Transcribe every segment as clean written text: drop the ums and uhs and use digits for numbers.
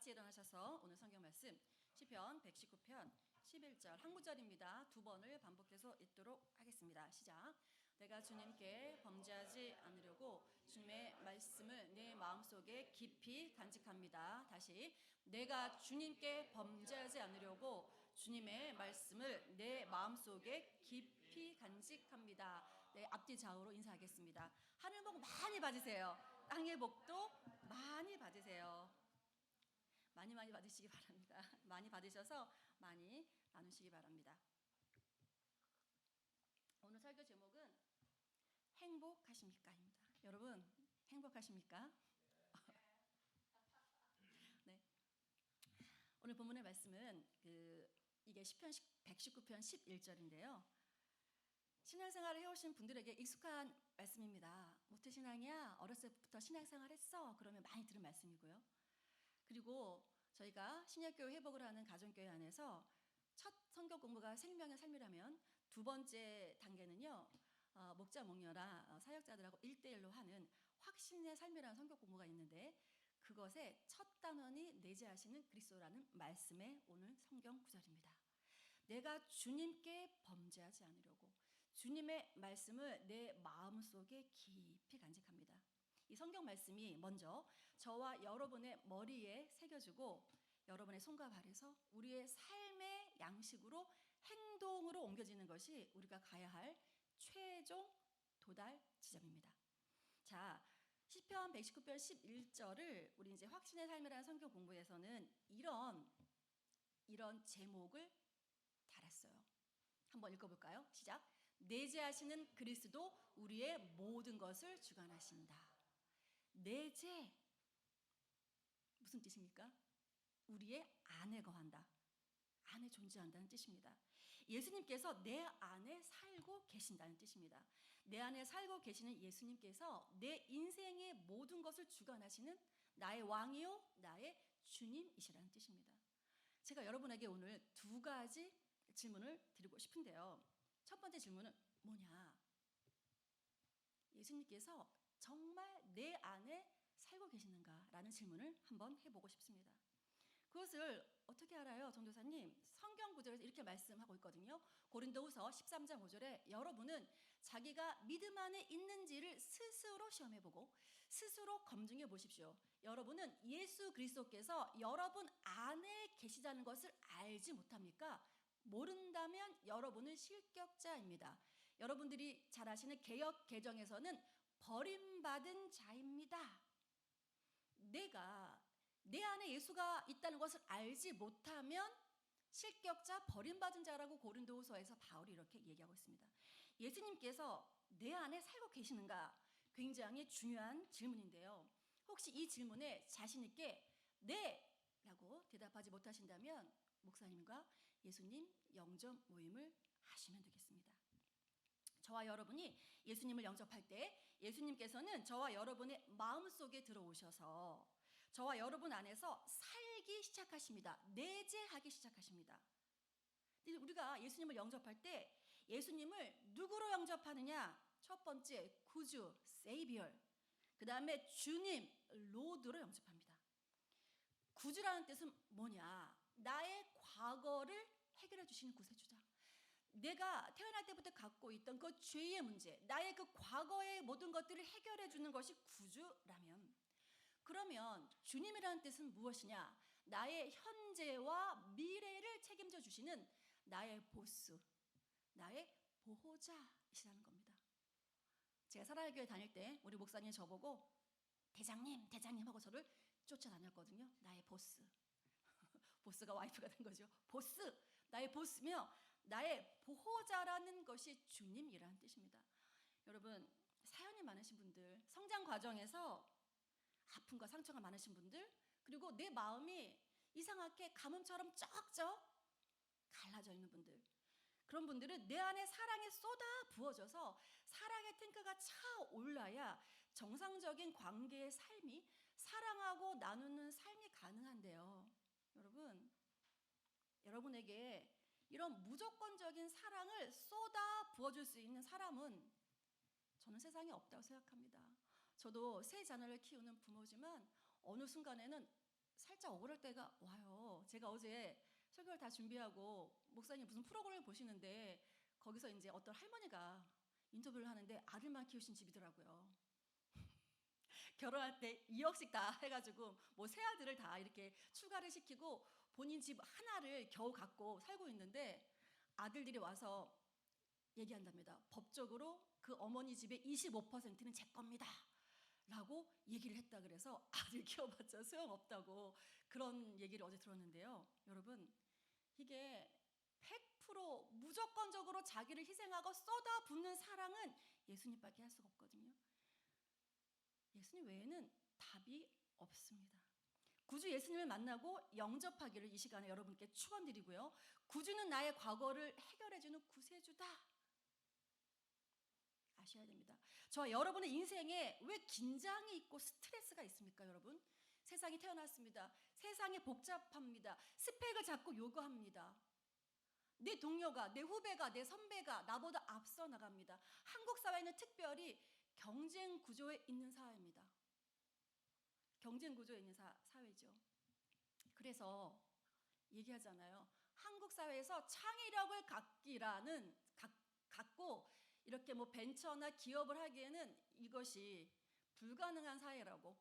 같이 일어나셔서 오늘 성경 말씀 시편 119편 11절 한 구절입니다. 두 번을 반복해서 읽도록 하겠습니다. 시작. 내가 주님께 범죄하지 않으려고 주님의 말씀을 내 마음속에 깊이 간직합니다. 다시. 내가 주님께 범죄하지 않으려고 주님의 말씀을 내 마음속에 깊이 간직합니다. 네, 앞뒤 좌우로 인사하겠습니다. 하늘 복 많이 받으세요. 땅의 복도 많이 받으세요. 많이 받으시기 바랍니다. 많이 받으셔서 많이 나누시기 바랍니다. 오늘 설교 제목은 행복하십니까입니다. 여러분 행복하십니까? 네. 오늘 본문의 말씀은 이게 시편 119편 11절인데요. 신앙생활을 해오신 분들에게 익숙한 말씀입니다. 모태신앙이야? 어렸을 때부터 신앙생활 했어? 그러면 많이 들은 말씀이고요. 그리고 저희가 신약교회 회복을 하는 가정교회 안에서 첫 성경 공부가 생명의 삶이라면 두 번째 단계는요, 목자 목녀라 사역자들하고 1대1로 하는 확신의 삶이라는 성경 공부가 있는데, 그것의 첫 단원이 내재하시는 그리스도라는 말씀의 오늘 성경 구절입니다. 내가 주님께 범죄하지 않으려고 주님의 말씀을 내 마음속에 깊이 간직합니다. 이 성경 말씀이 먼저 저와 여러분의 머리에 새겨지고 여러분의 손과 발에서 우리의 삶의 양식으로 행동으로 옮겨지는 것이 우리가 가야 할 최종 도달 지점입니다. 자, 시편 119편 11절을 우리 이제 확신의 삶이라는 성경 공부에서는 이런 제목을 달았어요. 한번 읽어볼까요? 시작. 내재하시는 그리스도 우리의 모든 것을 주관하신다. 내재 무슨 뜻입니까? 우리의 안에 거한다. 안에 존재한다는 뜻입니다. 예수님께서 내 안에 살고 계신다는 뜻입니다. 내 안에 살고 계시는 예수님께서 내 인생의 모든 것을 주관하시는 나의 왕이요 나의 주님이시라는 뜻입니다. 제가 여러분에게 오늘 두 가지 질문을 드리고 싶은데요. 첫 번째 질문은 뭐냐? 예수님께서 정말 내 안에 살고 계시는가라는 질문을 한번 해보고 싶습니다. 그것을 어떻게 알아요, 전도사님? 성경 구절에서 이렇게 말씀하고 있거든요. 고린도후서 13장 5절에 여러분은 자기가 믿음 안에 있는지를 스스로 시험해보고 스스로 검증해 보십시오. 여러분은 예수 그리스도께서 여러분 안에 계시다는 것을 알지 못합니까? 모른다면 여러분은 실격자입니다. 여러분들이 잘 아시는 개역 개정에서는 버림받은 자입니다. 내가 내 안에 예수가 있다는 것을 알지 못하면 실격자, 버림받은 자라고 고린도후서에서 바울이 이렇게 얘기하고 있습니다. 예수님께서 내 안에 살고 계시는가? 굉장히 중요한 질문인데요. 혹시 이 질문에 자신 있게 네! 라고 대답하지 못하신다면 목사님과 예수님 영접 모임을 하시면 되겠습니다. 저와 여러분이 예수님을 영접할 때 예수님께서는 저와 여러분의 마음속에 들어오셔서 저와 여러분 안에서 살기 시작하십니다. 내재하기 시작하십니다. 우리가 예수님을 영접할 때 예수님을 누구로 영접하느냐? 첫 번째 구주, 세이비어. 그 다음에 주님, 로드로 영접합니다. 구주라는 뜻은 뭐냐? 나의 과거를 해결해 주시는 구세주자. 내가 태어날 때부터 갖고 있던 그 죄의 문제, 나의 그 과거의 모든 것들을 해결해 주는 것이 구주라면, 그러면 주님이라는 뜻은 무엇이냐? 나의 현재와 미래를 책임져 주시는 나의 보스, 나의 보호자이시라는 겁니다. 제가 사랑의 교회 다닐 때 우리 목사님이 저보고 대장님 하고 저를 쫓아다녔거든요. 나의 보스. 보스가 와이프가 된 거죠. 보스, 나의 보스며 나의 보호자라는 것이 주님이라는 뜻입니다. 여러분, 사연이 많으신 분들, 성장 과정에서 아픔과 상처가 많으신 분들, 그리고 내 마음이 이상하게 가뭄처럼 쩍쩍 갈라져 있는 분들, 그런 분들은 내 안에 사랑이 쏟아 부어져서 사랑의 탱크가 차올라야 정상적인 관계의 삶이, 사랑하고 나누는 삶이 가능한데요. 여러분, 여러분에게 이런 무조건적인 사랑을 쏟아 부어줄 수 있는 사람은 저는 세상에 없다고 생각합니다. 저도 세 자녀를 키우는 부모지만 어느 순간에는 살짝 억울할 때가 와요. 제가 어제 설교를 다 준비하고 목사님 무슨 프로그램을 보시는데 거기서 이제 어떤 할머니가 인터뷰를 하는데 아들만 키우신 집이더라고요. 결혼할 때 2억씩 다 해가지고 뭐 세 아들을 다 이렇게 추가를 시키고 본인 집 하나를 겨우 갖고 살고 있는데 아들들이 와서 얘기한답니다. 법적으로 그 어머니 집의 25%는 제 겁니다. 라고 얘기를 했다 그래서 아들 키워봤자 소용없다고 그런 얘기를 어제 들었는데요. 여러분, 이게 100% 무조건적으로 자기를 희생하고 쏟아붓는 사랑은 예수님밖에 할 수가 없거든요. 예수님 외에는 답이 없습니다. 구주 예수님을 만나고 영접하기를 이 시간에 여러분께 축원드리고요. 구주는 나의 과거를 해결해주는 구세주다. 아셔야 됩니다. 저와 여러분의 인생에 왜 긴장이 있고 스트레스가 있습니까, 여러분? 세상이 태어났습니다. 세상이 복잡합니다. 스펙을 자꾸 요구합니다. 내 동료가, 내 후배가, 내 선배가 나보다 앞서 나갑니다. 한국 사회는 특별히 경쟁 구조에 있는 사회입니다. 경쟁 구조에 있는 사회죠. 그래서 얘기하잖아요. 한국 사회에서 창의력을 갖고 이렇게 뭐 벤처나 기업을 하기에는 이것이 불가능한 사회라고.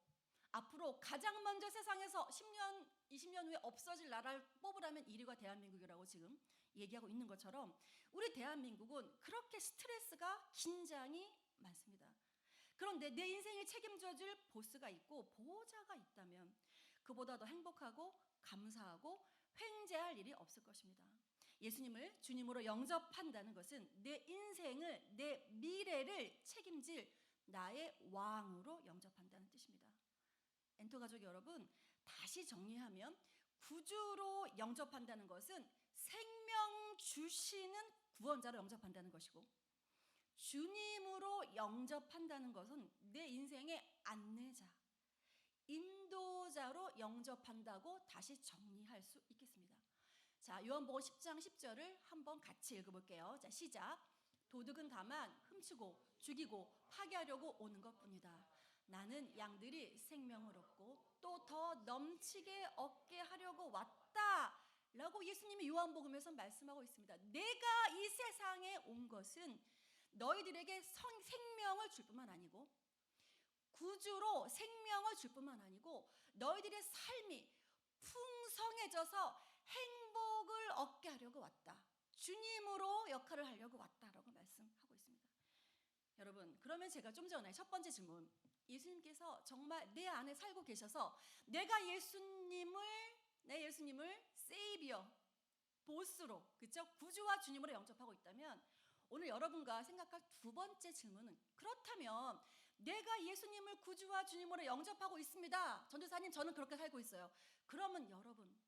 앞으로 가장 먼저 세상에서 10년, 20년 후에 없어질 나라를 뽑으라면 1위가 대한민국이라고 지금 얘기하고 있는 것처럼 우리 대한민국은 그렇게 스트레스가 긴장이 많습니다. 그런데 내 인생을 책임져 줄 보스가 있고 보호자가 있다면 그보다 더 행복하고 감사하고 횡재할 일이 없을 것입니다. 예수님을 주님으로 영접한다는 것은 내 인생을, 내 미래를 책임질 나의 왕으로 영접한다는 뜻입니다. 엔터 가족 여러분, 다시 정리하면 구주로 영접한다는 것은 생명 주시는 구원자로 영접한다는 것이고, 주님으로 영접한다는 것은 내 인생의 안내자, 인도자로 영접한다고 다시 정리할 수 있겠습니다. 자, 요한복음 10장 10절을 한번 같이 읽어볼게요. 자, 시작. 도둑은 다만 훔치고 죽이고 파괴하려고 오는 것뿐이다. 나는 양들이 생명을 얻고 또 더 넘치게 얻게 하려고 왔다 라고 예수님이 요한복음에서 말씀하고 있습니다. 내가 이 세상에 온 것은 너희들에게 생명을 줄 뿐만 아니고 구주로 생명을 줄 뿐만 아니고 너희들의 삶이 풍성해져서 행복을 얻게 하려고 왔다. 주님으로 역할을 하려고 왔다라고 말씀하고 있습니다. 여러분, 그러면 제가 좀 전에 첫 번째 질문, 예수님께서 정말 내 안에 살고 계셔서 내가 내 예수님을 세이비어, 보스로, 그렇죠? 구주와 주님으로 영접하고 있다면 오늘 여러분과 생각할 두 번째 질문은, 그렇다면 내가 예수님을 구주와 주님으로 영접하고 있습니다. 전도사님, 저는 그렇게 살고 있어요. 그러면 여러분,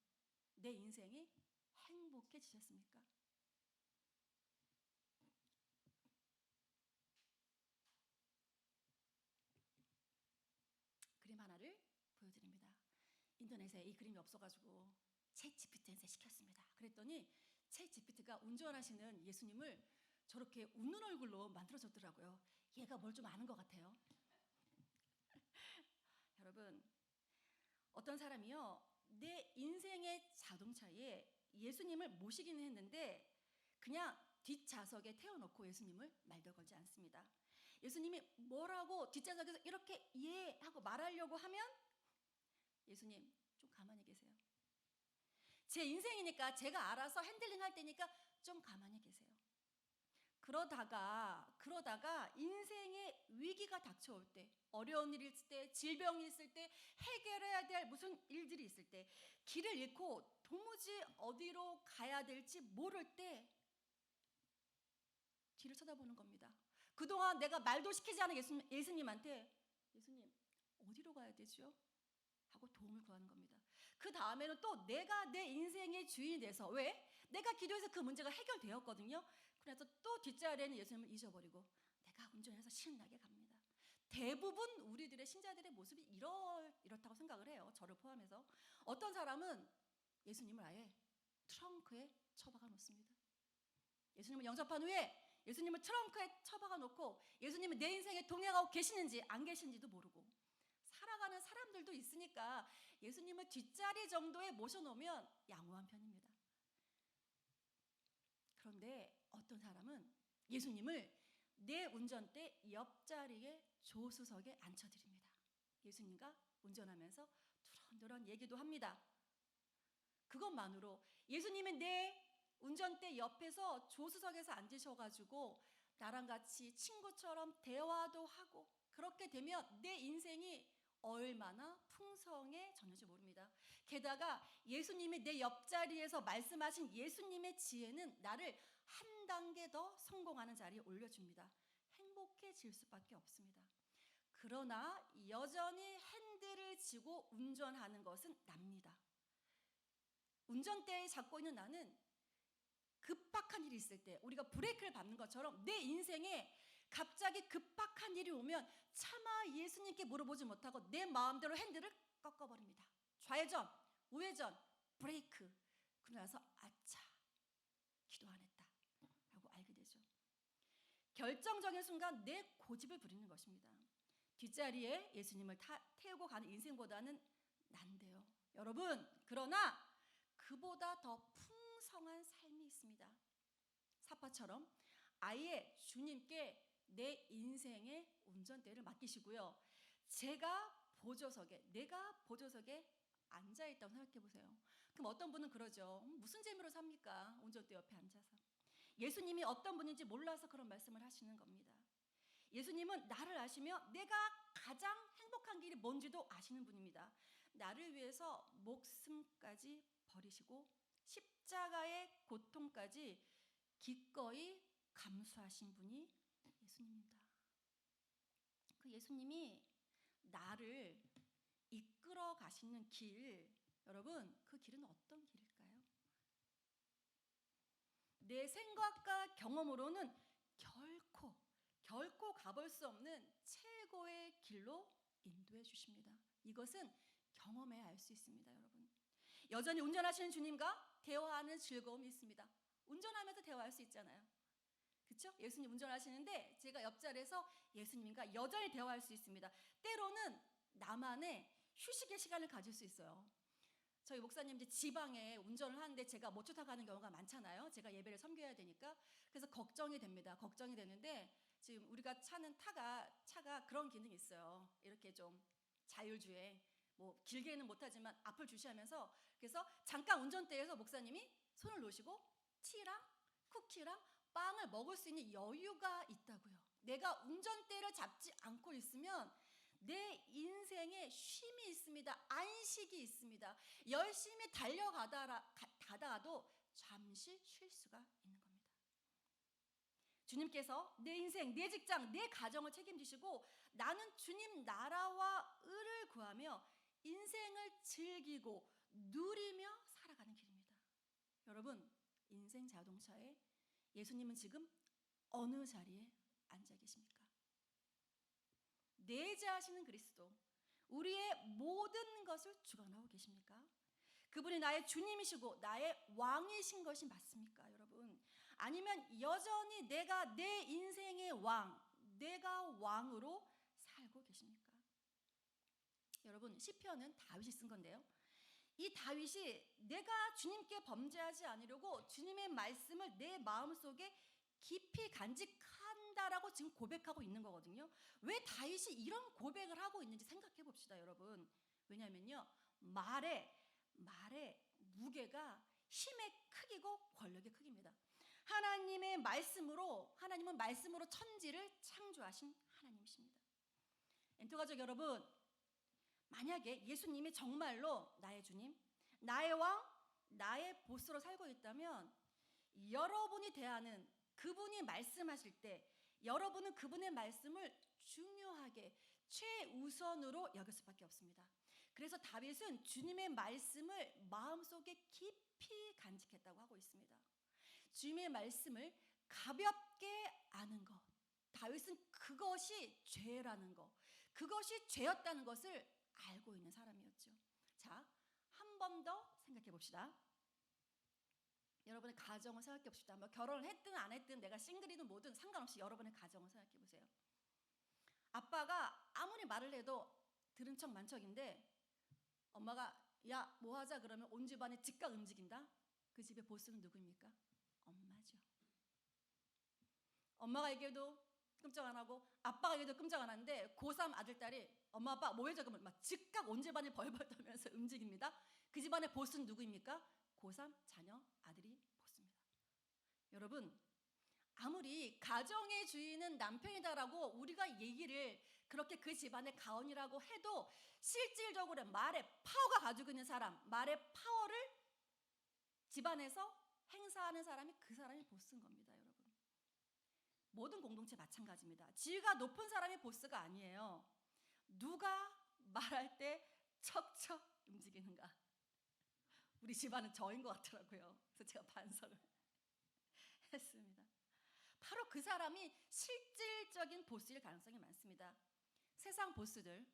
내 인생이 행복해지셨습니까? 그림 하나를 보여드립니다. 인터넷에 이 그림이 없어가지고 챗GPT한테 시켰습니다. 그랬더니 챗GPT가 운전하시는 예수님을 저렇게 웃는 얼굴로 만들어줬더라고요. 얘가 뭘 좀 아는 것 같아요. 여러분, 어떤 사람이요, 내 인생의 자동차에 예수님을 모시기는 했는데 그냥 뒷좌석에 태워놓고 예수님을 말도 걸지 않습니다. 예수님이 뭐라고 뒷좌석에서 이렇게 예 하고 말하려고 하면 예수님 좀 가만히 계세요. 제 인생이니까 제가 알아서 핸들링 할 테니까 좀 가만히 계세요. 그러다가 인생의 위기가 닥쳐올 때, 어려운 일이 있을 때, 질병이 있을 때, 해결해야 될 무슨 일들이 있을 때, 길을 잃고 도무지 어디로 가야 될지 모를 때 뒤를 쳐다보는 겁니다. 그동안 내가 말도 시키지 않은 예수님한테 예수님 어디로 가야 되죠? 하고 도움을 구하는 겁니다. 그 다음에는 또 내가 내 인생의 주인이 돼서, 왜? 내가 기도해서 그 문제가 해결되었거든요. 그래서 또 뒷자리에는 예수님을 잊어버리고 내가 운전해서 신나게 갑니다. 대부분 우리들의 신자들의 모습이 이렇다고 생각을 해요. 저를 포함해서. 어떤 사람은 예수님을 아예 트렁크에 처박아 놓습니다. 예수님을 영접한 후에 예수님을 트렁크에 처박아 놓고 예수님은 내 인생에 동행하고 계시는지 안 계신지도 모르고 살아가는 사람들도 있으니까 예수님을 뒷자리 정도에 모셔놓으면 양호한 편입니다. 그런데 어떤 사람은 예수님을 내 운전대 옆자리에 조수석에 앉혀드립니다. 예수님과 운전하면서 두런두런 얘기도 합니다. 그것만으로 예수님이 내 운전대 옆에서 조수석에서 앉으셔가지고 나랑 같이 친구처럼 대화도 하고, 그렇게 되면 내 인생이 얼마나 풍성해졌는지 모릅니다. 게다가 예수님이 내 옆자리에서 말씀하신 예수님의 지혜는 나를 한 단계 더 성공하는 자리에 올려줍니다. 행복해질 수밖에 없습니다. 그러나 여전히 핸들을 쥐고 운전하는 것은 납니다. 운전대에 잡고 있는 나는 급박한 일이 있을 때 우리가 브레이크를 밟는 것처럼 내 인생에 갑자기 급박한 일이 오면 차마 예수님께 물어보지 못하고 내 마음대로 핸들을 꺾어버립니다. 좌회전, 우회전, 브레이크. 그러고 나서 아차, 기도 안 했다 라고 알게 되죠. 결정적인 순간 내 고집을 부리는 것입니다. 뒷자리에 예수님을 태우고 가는 인생보다는 난데요. 여러분, 그러나 그보다 더 풍성한 삶이 있습니다. 사파처럼 아예 주님께 내 인생의 운전대를 맡기시고요. 내가 보조석에 앉아있다고 생각해 보세요. 그럼 어떤 분은 그러죠. 무슨 재미로 삽니까? 운전대 옆에 앉아서. 예수님이 어떤 분인지 몰라서 그런 말씀을 하시는 겁니다. 예수님은 나를 아시며 내가 가장 행복한 길이 뭔지도 아시는 분입니다. 나를 위해서 목숨까지 버리시고 십자가의 고통까지 기꺼이 감수하신 분이 예수님입니다. 그 예수님이 나를 이끌어 가시는 길, 여러분, 그 길은 어떤 길일까요? 내 생각과 경험으로는 결코 가볼 수 없는 최고의 길로 인도해 주십니다. 이것은 경험해야 알 수 있습니다, 여러분. 여전히 운전하시는 주님과 대화하는 즐거움이 있습니다. 운전하면서 대화할 수 있잖아요. 그렇죠? 예수님 운전하시는데 제가 옆자리에서 예수님과 여전히 대화할 수 있습니다. 때로는 나만의 휴식의 시간을 가질 수 있어요. 저희 목사님 이제 지방에 운전을 하는데 제가 못 쫓아가는 경우가 많잖아요. 제가 예배를 섬겨야 되니까. 그래서 걱정이 됩니다. 걱정이 되는데 지금 우리가 차는 차가 그런 기능이 있어요. 이렇게 좀 자율주행, 뭐 길게는 못하지만 앞을 주시하면서, 그래서 잠깐 운전대에서 목사님이 손을 놓으시고 티랑 쿠키랑 빵을 먹을 수 있는 여유가 있다고요. 내가 운전대를 잡지 않고 있으면 내 인생에 쉼이 있습니다. 안식이 있습니다. 열심히 달려가다가도 잠시 쉴 수가 있는 겁니다. 주님께서 내 인생, 내 직장, 내 가정을 책임지시고 나는 주님 나라와 의를 구하며 인생을 즐기고 누리며 살아가는 길입니다. 여러분, 인생 자동차에 예수님은 지금 어느 자리에 앉아 계십니까? 내재하시는 그리스도, 우리의 모든 것을 주관하고 계십니까? 그분이 나의 주님이시고 나의 왕이신 것이 맞습니까, 여러분? 아니면 여전히 내가 내 인생의 내가 왕으로 살고 계십니까? 여러분, 시편은 다윗이 쓴 건데요. 이 다윗이 내가 주님께 범죄하지 않으려고 주님의 말씀을 내 마음속에 깊이 간직한다라고 지금 고백하고 있는 거거든요. 왜 다윗이 이런 고백을 하고 있는지 생각해 봅시다, 여러분. 왜냐하면요, 말의 무게가 힘의 크기고 권력의 크기입니다. 하나님은 말씀으로 천지를 창조하신 하나님이십니다. 엔터가족 여러분, 만약에 예수님이 정말로 나의 주님, 나의 왕, 나의 보스로 살고 있다면 여러분이 대하는 그분이 말씀하실 때 여러분은 그분의 말씀을 중요하게 최우선으로 여길 수밖에 없습니다. 그래서 다윗은 주님의 말씀을 마음속에 깊이 간직했다고 하고 있습니다. 주님의 말씀을 가볍게 아는 것, 다윗은 그것이 죄라는 것, 그것이 죄였다는 것을 알고 있는 사람이었죠. 자, 한 번 더 생각해 봅시다. 여러분의 가정을 생각해 봅시다. 뭐 결혼을 했든 안 했든 내가 싱글이든 뭐든 상관없이 여러분의 가정을 생각해 보세요. 아빠가 아무리 말을 해도 들은 척 만척인데 엄마가 야, 뭐 하자 그러면 온 집안이 즉각 움직인다? 그 집의 보스는 누구입니까? 엄마죠. 엄마가 얘기해도 끔찍 안 하고 아빠가 얘기해도 끔찍 안 하는데 고3 아들, 딸이 엄마 아빠 뭐 해줘 그러면 막 즉각 온 집안이 벌벌 떨면서 움직입니다. 그 집안의 보스는 누구입니까? 고3 자녀 아들이 보스입니다. 여러분, 아무리 가정의 주인은 남편이다라고 우리가 얘기를 그렇게 그 집안의 가언이라고 해도 실질적으로 말의 파워가 가지고 있는 사람, 말의 파워를 집안에서 행사하는 사람이 그 사람이 보스인 겁니다, 여러분. 모든 공동체 마찬가지입니다. 지위가 높은 사람이 보스가 아니에요. 누가 말할 때 척척 움직이는가. 우리 집안은 저인 것 같더라고요. 그래서 제가 반성을 했습니다. 바로 그 사람이 실질적인 보스일 가능성이 많습니다. 세상 보스들,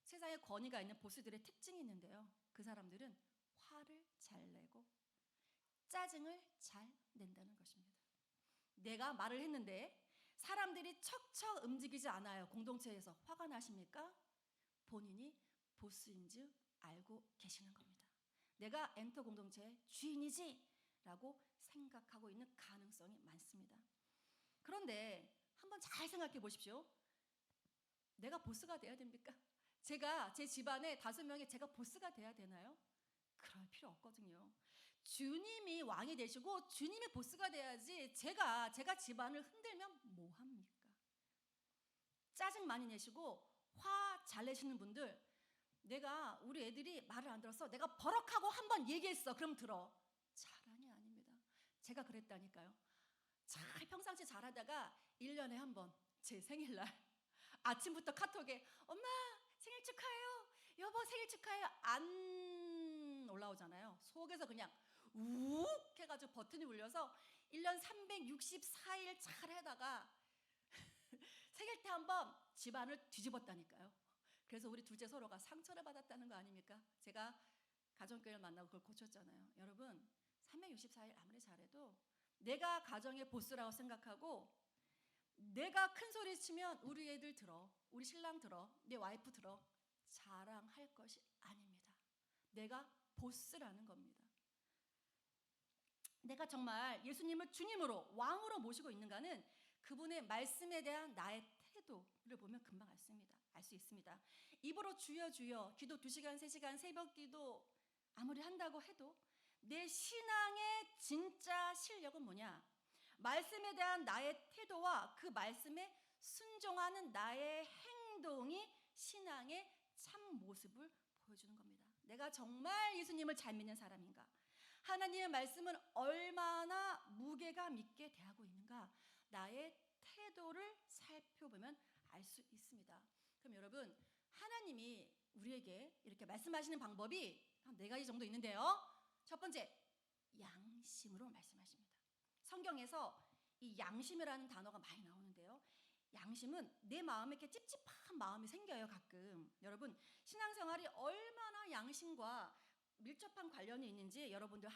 세상에 권위가 있는 보스들의 특징이 있는데요. 그 사람들은 화를 잘 내고 짜증을 잘 낸다는 것입니다. 내가 말을 했는데 사람들이 척척 움직이지 않아요. 공동체에서 화가 나십니까? 본인이 보스인 줄 알고 계시는 겁니다. 내가 엔터 공동체의 주인이지 라고 생각하고 있는 가능성이 많습니다. 그런데 한번 잘 생각해 보십시오. 내가 보스가 돼야 됩니까? 제가 제 집안에 5명이 제가 보스가 돼야 되나요? 그럴 필요 없거든요. 주님이 왕이 되시고 주님이 보스가 돼야지 제가 집안을 흔들면 뭐합니까? 짜증 많이 내시고 화 잘 내시는 분들, 내가 우리 애들이 말을 안 들었어, 내가 버럭하고 한번 얘기했어, 그럼 들어. 자랑이 아닙니다. 제가 그랬다니까요. 잘 평상시 잘하다가 1년에 한 번 제 생일날 아침부터 카톡에 엄마 생일 축하해요, 여보 생일 축하해요 안 올라오잖아요. 속에서 그냥 욱 해가지고 버튼이 울려서 1년 364일 잘 하다가 생일 때 한 번 집안을 뒤집었다니까요. 그래서 우리 둘째 서로가 상처를 받았다는 거 아닙니까? 제가 가정교회를 만나고 그걸 고쳤잖아요. 여러분, 364일 아무리 잘해도 내가 가정의 보스라고 생각하고 내가 큰 소리 치면 우리 애들 들어, 우리 신랑 들어, 내 와이프 들어, 자랑할 것이 아닙니다. 내가 보스라는 겁니다. 내가 정말 예수님을 주님으로 왕으로 모시고 있는가는 그분의 말씀에 대한 나의 태도를 보면 금방 알 수 있습니다. 입으로 주여 주여 기도 2시간 3시간 새벽 기도 아무리 한다고 해도 내 신앙의 진짜 실력은 뭐냐? 말씀에 대한 나의 태도와 그 말씀에 순종하는 나의 행동이 신앙의 참 모습을 보여주는 겁니다. 내가 정말 예수님을 잘 믿는 사람인가? 하나님의 말씀은 얼마나 무게감 있게 대하고 있는가? 나의 태도를 살펴보면 알 수 있습니다. 그럼 여러분, 하나님이 우리에게 이렇게 말씀하시는 방법이 한 4가지 정도 있는데요. 첫 번째, 양심으로 말씀하십니다. 성경에서 이 양심이라는 단어가 많이 나오는데요. 양심은 내 마음에 이렇게 찝찝한 마음이 생겨요, 가끔. 여러분, 신앙생활이 얼마나 양심과 밀접한 관련이 있는지 여러분들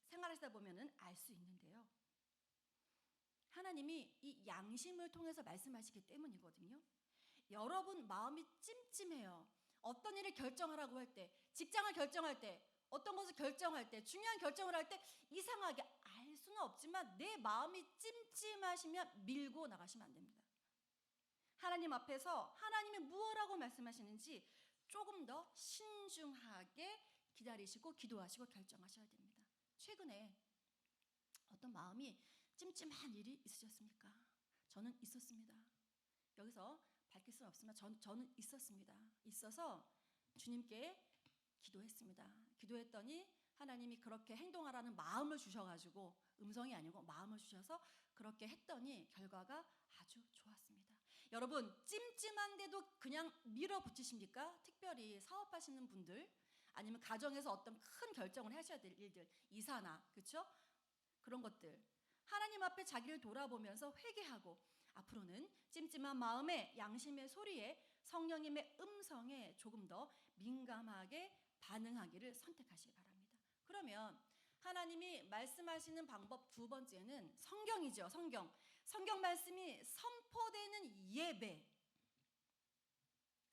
생활하시다 보면 알 수 있는데요. 하나님이 이 양심을 통해서 말씀하시기 때문이거든요. 여러분 마음이 찜찜해요. 어떤 일을 결정하라고 할 때, 직장을 결정할 때, 어떤 것을 결정할 때, 중요한 결정을 할 때 이상하게 알 수는 없지만 내 마음이 찜찜하시면 밀고 나가시면 안 됩니다. 하나님 앞에서 하나님이 무엇라고 말씀하시는지 조금 더 신중하게 기다리시고 기도하시고 결정하셔야 됩니다. 최근에 어떤 마음이 찜찜한 일이 있으셨습니까? 저는 있었습니다. 여기서 밝힐 수는 없지만 저는 있었습니다. 있어서 주님께 기도했습니다. 기도했더니 하나님이 그렇게 행동하라는 마음을 주셔가지고, 음성이 아니고 마음을 주셔서 그렇게 했더니 결과가 아주 좋았습니다. 여러분, 찜찜한데도 그냥 밀어붙이십니까? 특별히 사업하시는 분들, 아니면 가정에서 어떤 큰 결정을 하셔야 될 일들, 이사나, 그렇죠? 그런 것들, 하나님 앞에 자기를 돌아보면서 회개하고 앞으로는 찜찜한 마음에 양심의 소리에 성령님의 음성에 조금 더 민감하게 반응하기를 선택하시기 바랍니다. 그러면 하나님이 말씀하시는 방법 2번째는 성경이죠. 성경 말씀이 선포되는 예배.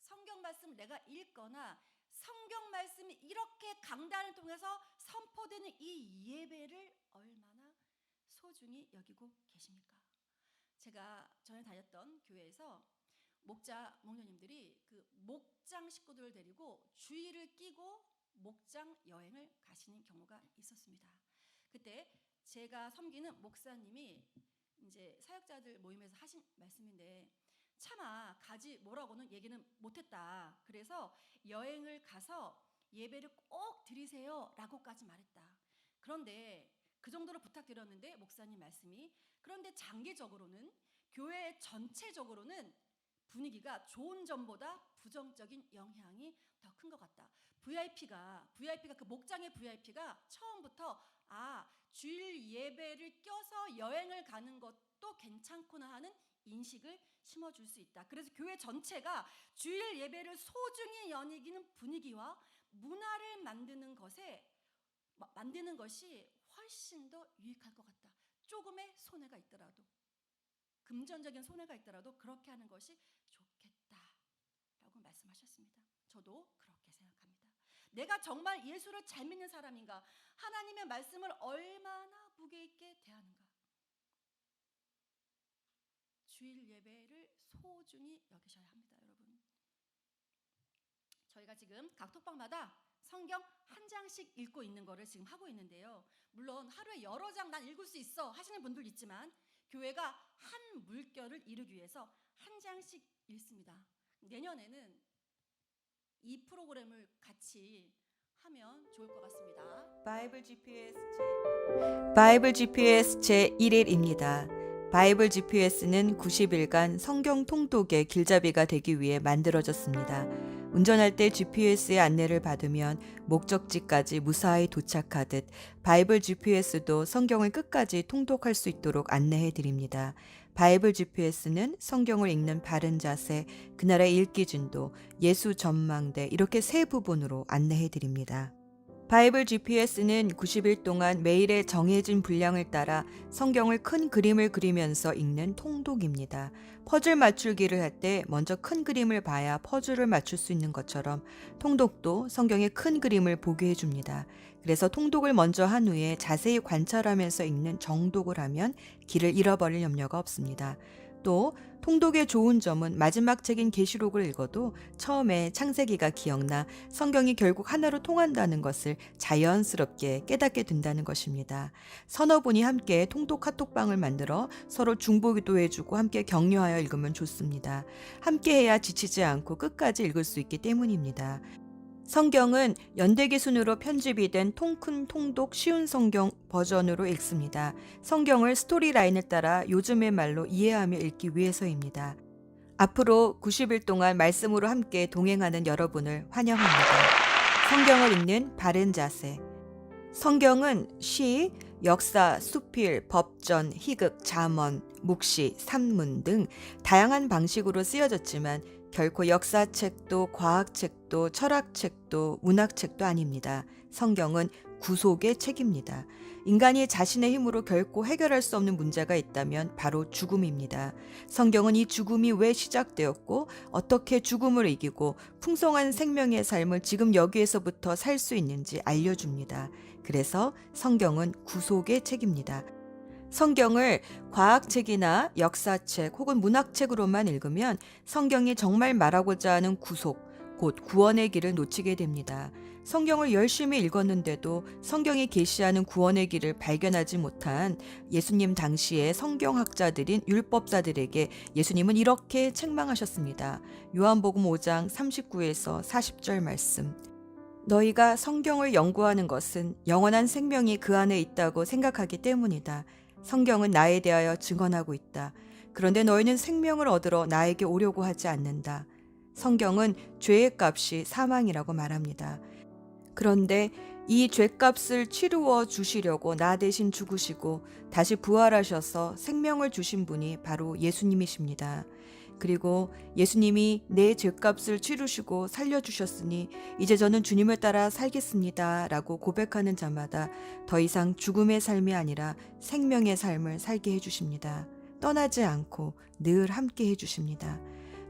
성경 말씀을 내가 읽거나 성경 말씀이 이렇게 강단을 통해서 선포되는 이 예배를 얼마나 소중히 여기고 계십니까? 제가 전에 다녔던 교회에서 목녀님들이 그 목장 식구들을 데리고 주일을 끼고 목장 여행을 가시는 경우가 있었습니다. 그때 제가 섬기는 목사님이 이제 사역자들 모임에서 하신 말씀인데 차마 가지 뭐라고는 얘기는 못했다. 그래서 여행을 가서 예배를 꼭 드리세요 라고까지 말했다. 그런데 그 정도로 부탁드렸는데 목사님 말씀이, 그런데 장기적으로는 교회 전체적으로는 분위기가 좋은 점보다 부정적인 영향이 더 큰 것 같다. VIP가 그 목장의 VIP가 처음부터 주일 예배를 껴서 여행을 가는 것도 괜찮구나 하는 인식을 심어줄 수 있다. 그래서 교회 전체가 주일 예배를 소중히 여기는 분위기와 문화를 만드는 것이 훨씬 더 유익할 것 같다. 조금의 손해가 있더라도, 금전적인 손해가 있더라도 그렇게 하는 것이 좋겠다라고 말씀하셨습니다. 저도 그렇게 생각합니다. 내가 정말 예수를 잘 믿는 사람인가? 하나님의 말씀을 얼마나 무게 있게 대하는가? 주일 예배를 소중히 여기셔야 합니다, 여러분. 저희가 지금 각 톡방마다 성경 한 장씩 읽고 있는 거를 지금 하고 있는데요. 물론 하루에 여러 장 난 읽을 수 있어 하시는 분들 있지만 교회가 한 물결을 이루기 위해서 한 장씩 읽습니다. 내년에는 이 프로그램을 같이 하면 좋을 것 같습니다. 바이블 GPS 제1일입니다. 바이블 GPS는 90일간 성경 통독의 길잡이가 되기 위해 만들어졌습니다. 운전할 때 GPS의 안내를 받으면 목적지까지 무사히 도착하듯 바이블 GPS도 성경을 끝까지 통독할 수 있도록 안내해 드립니다. 바이블 GPS는 성경을 읽는 바른 자세, 그날의 읽기 진도, 예수 전망대 이렇게 세 부분으로 안내해 드립니다. 바이블 GPS는 90일 동안 매일의 정해진 분량을 따라 성경을 큰 그림을 그리면서 읽는 통독입니다. 퍼즐 맞추기를 할 때 먼저 큰 그림을 봐야 퍼즐을 맞출 수 있는 것처럼 통독도 성경의 큰 그림을 보게 해줍니다. 그래서 통독을 먼저 한 후에 자세히 관찰하면서 읽는 정독을 하면 길을 잃어버릴 염려가 없습니다. 또 통독의 좋은 점은 마지막 책인 계시록을 읽어도 처음에 창세기가 기억나 성경이 결국 하나로 통한다는 것을 자연스럽게 깨닫게 된다는 것입니다. 서너 분이 함께 통독 카톡방을 만들어 서로 중보기도 해주고 함께 격려하여 읽으면 좋습니다. 함께해야 지치지 않고 끝까지 읽을 수 있기 때문입니다. 성경은 연대기 순으로 편집이 된 통큰 통독 쉬운 성경 버전으로 읽습니다. 성경을 스토리라인을 따라 요즘의 말로 이해하며 읽기 위해서입니다. 앞으로 90일 동안 말씀으로 함께 동행하는 여러분을 환영합니다. 성경을 읽는 바른 자세. 성경은 시, 역사, 수필, 법전, 희극, 잠언, 묵시, 산문 등 다양한 방식으로 쓰여졌지만 결코 역사책도 과학책도 철학책도 문학책도 아닙니다. 성경은 구속의 책입니다. 인간이 자신의 힘으로 결코 해결할 수 없는 문제가 있다면 바로 죽음입니다. 성경은 이 죽음이 왜 시작되었고 어떻게 죽음을 이기고 풍성한 생명의 삶을 지금 여기에서부터 살 수 있는지 알려줍니다. 그래서 성경은 구속의 책입니다. 성경을 과학책이나 역사책 혹은 문학책으로만 읽으면 성경이 정말 말하고자 하는 구속, 곧 구원의 길을 놓치게 됩니다. 성경을 열심히 읽었는데도 성경이 계시하는 구원의 길을 발견하지 못한 예수님 당시의 성경학자들인 율법사들에게 예수님은 이렇게 책망하셨습니다. 요한복음 5장 39에서 40절 말씀. 너희가 성경을 연구하는 것은 영원한 생명이 그 안에 있다고 생각하기 때문이다. 성경은 나에 대하여 증언하고 있다. 그런데 너희는 생명을 얻으러 나에게 오려고 하지 않는다. 성경은 죄의 값이 사망이라고 말합니다. 그런데 이 죄값을 치루어 주시려고 나 대신 죽으시고 다시 부활하셔서 생명을 주신 분이 바로 예수님이십니다. 그리고 예수님이 내 죄값을 치르시고 살려주셨으니 이제 저는 주님을 따라 살겠습니다 라고 고백하는 자마다 더 이상 죽음의 삶이 아니라 생명의 삶을 살게 해주십니다. 떠나지 않고 늘 함께 해주십니다.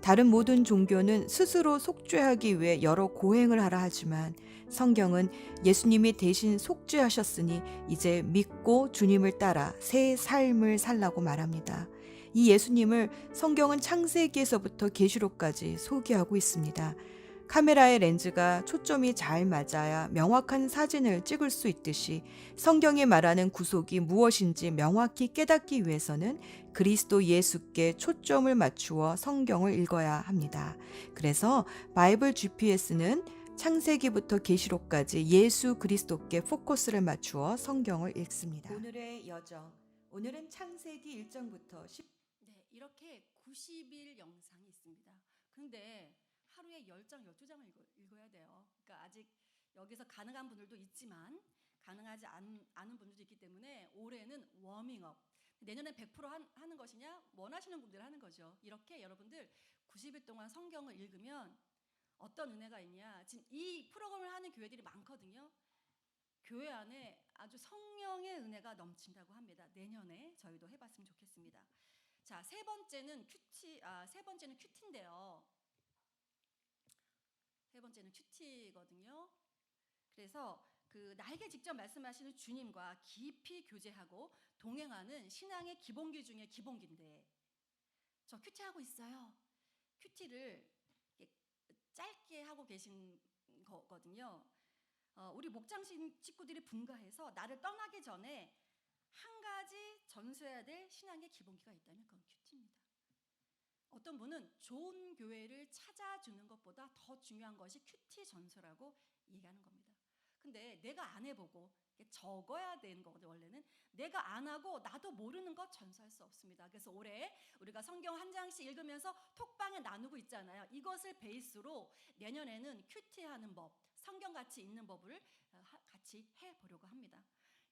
다른 모든 종교는 스스로 속죄하기 위해 여러 고행을 하라 하지만 성경은 예수님이 대신 속죄하셨으니 이제 믿고 주님을 따라 새 삶을 살라고 말합니다. 이 예수님을 성경은 창세기에서부터 계시록까지 소개하고 있습니다. 카메라의 렌즈가 초점이 잘 맞아야 명확한 사진을 찍을 수 있듯이 성경이 말하는 구속이 무엇인지 명확히 깨닫기 위해서는 그리스도 예수께 초점을 맞추어 성경을 읽어야 합니다. 그래서 바이블 GPS는 창세기부터 계시록까지 예수 그리스도께 포커스를 맞추어 성경을 읽습니다. 오늘의 여정. 오늘은 창세기 1장부터 10. 네, 이렇게 90일 영상이 있습니다. 근데 하루에 10장, 12장을 읽어야 돼요. 그러니까 아직 여기서 가능한 분들도 있지만 가능하지 않은 분들도 있기 때문에 올해는 워밍업. 내년에 100% 하는 것이냐? 원하시는 분들 하는 거죠. 이렇게 여러분들 90일 동안 성경을 읽으면 어떤 은혜가 있냐? 지금 이 프로그램을 하는 교회들이 많거든요. 교회 안에 아주 성령의 은혜가 넘친다고 합니다. 내년에 저희도 해봤으면 좋겠습니다. 자, 세 번째는 큐티인데요. 세 번째는 큐티거든요. 그래서 나에게 직접 말씀하시는 주님과 깊이 교제하고 동행하는 신앙의 기본기 중에 기본기인데 저 큐티하고 있어요. 큐티를 짧게 하고 계신 거거든요. 우리 목장 식구들이 분가해서 나를 떠나기 전에 한 가지 전수해야 될 신앙의 기본기가 있다면 그건 큐티입니다. 어떤 분은 좋은 교회를 찾아주는 것보다 더 중요한 것이 큐티 전수라고 얘기하는 겁니다. 근데 내가 안 해보고 적어야 되는 거거든요. 원래는 내가 안 하고 나도 모르는 것 전수할 수 없습니다. 그래서 올해 우리가 성경 한 장씩 읽으면서 톡방에 나누고 있잖아요. 이것을 베이스로 내년에는 큐티하는 법, 성경같이 읽는 법을 같이 해보려고 합니다.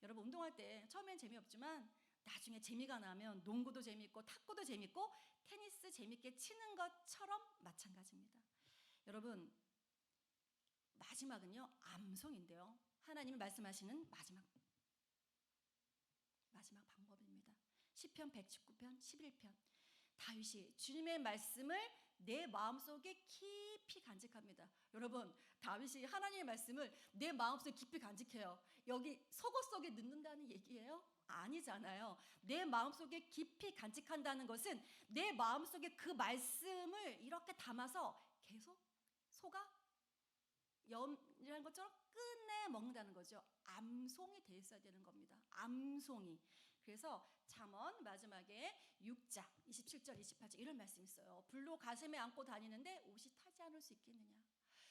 여러분 운동할 때 처음엔 재미없지만 나중에 재미가 나면 농구도 재밌고 탁구도 재밌고 테니스 재밌게 치는 것처럼 마찬가지입니다. 여러분 마지막은요 암송인데요. 하나님이 말씀하시는 마지막 방법입니다. 시편 119편 11편 다윗이 주님의 말씀을 내 마음속에 깊이 간직합니다. 여러분 다윗이 하나님의 말씀을 내 마음속에 깊이 간직해요. 여기 속옷 속에 넣는다는 얘기예요? 아니잖아요. 내 마음속에 깊이 간직한다는 것은 내 마음속에 그 말씀을 이렇게 담아서 계속 속아 염이라는 것처럼 끝내 먹는다는 거죠. 암송이 돼 있어야 되는 겁니다. 암송이. 그래서 잠언 마지막에 6장 27절 28절 이런 말씀이 있어요. 불로 가슴에 안고 다니는데 옷이 타지 않을 수 있겠느냐?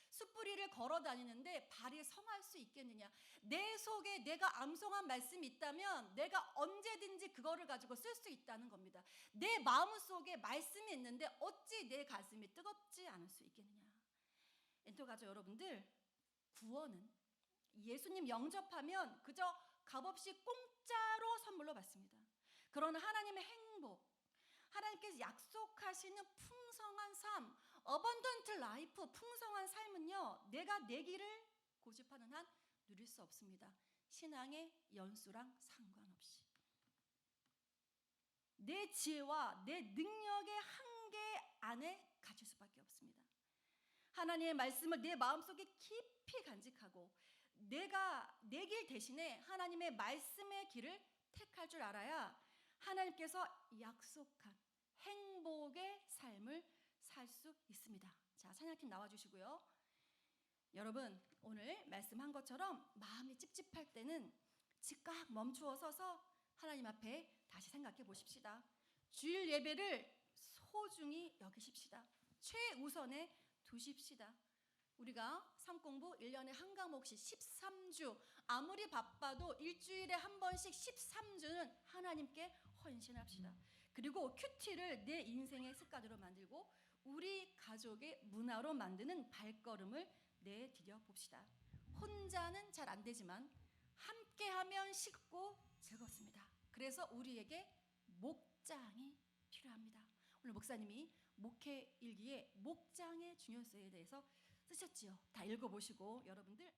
숯불이를 걸어 다니는데 발이 성할 수 있겠느냐? 내 속에 내가 암송한 말씀이 있다면 내가 언제든지 그거를 가지고 쓸 수 있다는 겁니다. 내 마음속에 말씀이 있는데 어찌 내 가슴이 뜨겁지 않을 수 있겠느냐? 엔터 가족 여러분들, 구원은 예수님 영접하면 그저 값없이 공짜로 선물로 받습니다. 그러나 하나님의 행복, 하나님께서 약속하시는 풍성한 삶, abundant life, 풍성한 삶은요 내가 내기를 고집하는 한 누릴 수 없습니다. 신앙의 연수랑 상관없이 내 지혜와 내 능력의 한계 안에 갇힐 수밖에 없습니다. 하나님의 말씀을 내 마음속에 깊이 간직하고 내가 내 길 대신에 하나님의 말씀의 길을 택할 줄 알아야 하나님께서 약속한 행복의 삶을 살 수 있습니다. 자, 찬양팀 나와주시고요. 여러분 오늘 말씀한 것처럼 마음이 찝찝할 때는 즉각 멈추어 서서 하나님 앞에 다시 생각해 보십시다. 주일 예배를 소중히 여기십시다. 최우선에 두십시다. 우리가 삶공부 1년에 한 과목씩 13주 아무리 바빠도 일주일에 한 번씩 13주는 하나님께 헌신합시다. 그리고 큐티를 내 인생의 습관으로 만들고 우리 가족의 문화로 만드는 발걸음을 내디뎌 봅시다. 혼자는 잘 안 되지만 함께하면 쉽고 즐겁습니다. 그래서 우리에게 목장이 필요합니다. 오늘 목사님이 목회 일기에 목장의 중요성에 대해서 쓰셨지요. 다 읽어보시고 여러분들